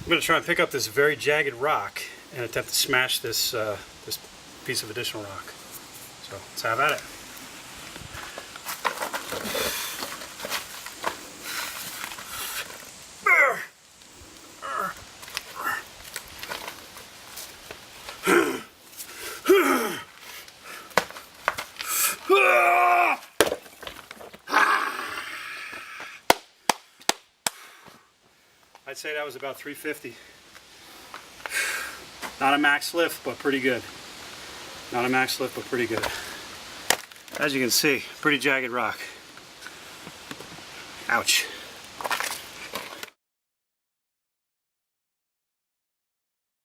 I'm going to try and pick up this very jagged rock and attempt to smash this this piece of additional rock. So let's have at it. I'd say that was about 350. Not a max lift, but pretty good. Not a max lift, but pretty good. As you can see, pretty jagged rock. Ouch.